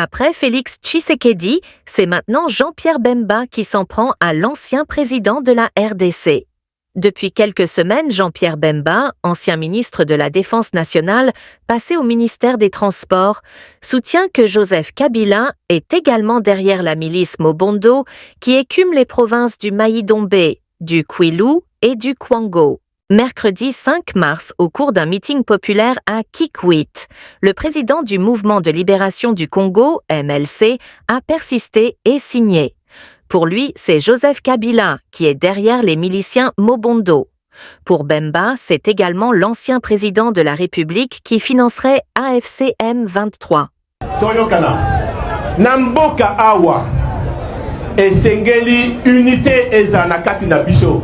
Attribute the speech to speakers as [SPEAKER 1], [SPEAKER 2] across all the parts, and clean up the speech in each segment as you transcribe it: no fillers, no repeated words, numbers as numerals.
[SPEAKER 1] Après Félix Tshisekedi, c'est maintenant Jean-Pierre Bemba qui s'en prend à l'ancien président de la RDC. Depuis quelques semaines, Jean-Pierre Bemba, ancien ministre de la Défense nationale, passé au ministère des Transports, soutient que Joseph Kabila est également derrière la milice Mobondo qui écume les provinces du Maï-Dombé, du Kwilu et du Kwango. Mercredi 5 mars, au cours d'un meeting populaire à Kikwit, le président du Mouvement de libération du Congo, MLC, a persisté et signé. Pour lui, c'est Joseph Kabila qui est derrière les miliciens Mobondo. Pour Bemba, c'est également l'ancien président de la République qui financerait AFC M23.
[SPEAKER 2] Toyokana, Namboka Awa.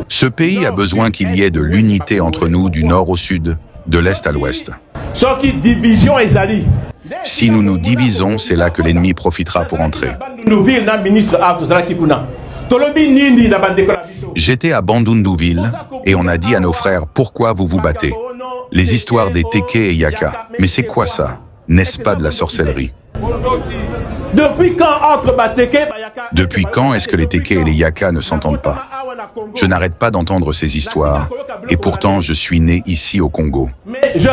[SPEAKER 3] Ce pays a besoin qu'il y ait de l'unité entre nous du nord au sud, de l'est à l'ouest. Si nous nous divisons, c'est là que l'ennemi profitera pour entrer. J'étais à Bandundu-Ville et on a dit à nos frères « Pourquoi vous vous battez ?» Les histoires des Teke et Yaka. Mais c'est quoi ça? N'est-ce pas de la sorcellerie? Depuis quand est-ce que les Teke et les Yaka ne s'entendent pas? Je n'arrête pas d'entendre ces histoires, et pourtant je suis né ici au Congo. Et je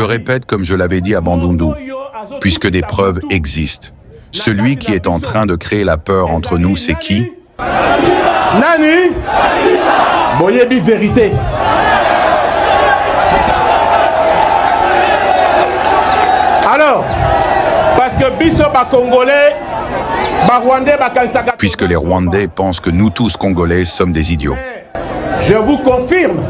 [SPEAKER 3] répète comme je l'avais dit à Bandundu, puisque des preuves existent. Celui qui est en train de créer la peur entre nous, c'est qui?
[SPEAKER 2] Nani? Boyebi vérité. Alors, parce que Biso ba Congolais, ba Rwandais, ba Kansaka.
[SPEAKER 3] Puisque les Rwandais pensent que nous tous Congolais sommes des idiots.
[SPEAKER 2] Je vous confirme.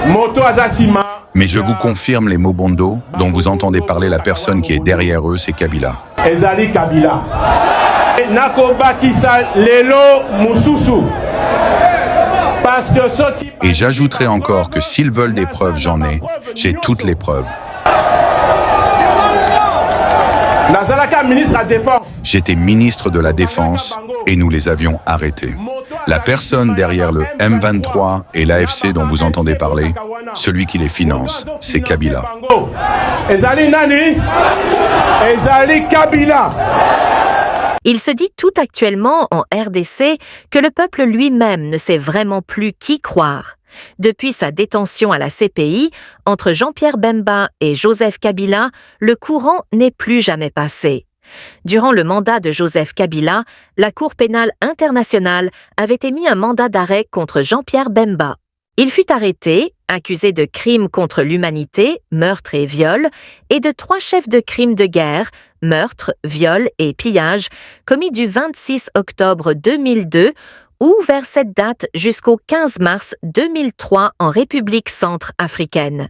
[SPEAKER 2] Moto Azasima.
[SPEAKER 3] Mais je vous confirme les Mobondo dont vous entendez parler la personne qui est derrière eux, c'est Kabila.
[SPEAKER 2] Ezali Kabila. Nakoba Kisa Lelo Mususu. Parce que
[SPEAKER 3] Et j'ajouterai encore que s'ils veulent des preuves, j'en ai. J'ai toutes les preuves. J'étais ministre de la Défense et nous les avions arrêtés. La personne derrière le M23 et l'AFC dont vous entendez parler, celui qui les finance, c'est Kabila.
[SPEAKER 1] Il se dit tout actuellement en RDC que le peuple lui-même ne sait vraiment plus qui croire. Depuis sa détention à la CPI, entre Jean-Pierre Bemba et Joseph Kabila, le courant n'est plus jamais passé. Durant le mandat de Joseph Kabila, la Cour pénale internationale avait émis un mandat d'arrêt contre Jean-Pierre Bemba. Il fut arrêté, accusé de crimes contre l'humanité, meurtre et viol, et de 3 chefs de crimes de guerre, meurtre, viol et pillage, commis du 26 octobre 2002 ou vers cette date jusqu'au 15 mars 2003 en République centrafricaine.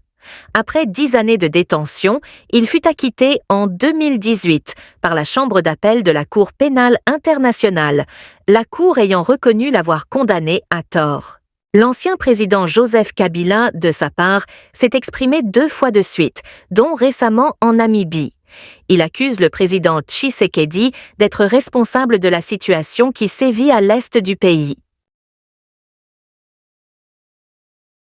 [SPEAKER 1] Après 10 années de détention, il fut acquitté en 2018 par la Chambre d'appel de la Cour pénale internationale, la Cour ayant reconnu l'avoir condamné à tort. L'ancien président Joseph Kabila, de sa part, s'est exprimé 2 fois de suite, dont récemment en Namibie. Il accuse le président Tshisekedi d'être responsable de la situation qui sévit à l'est du pays.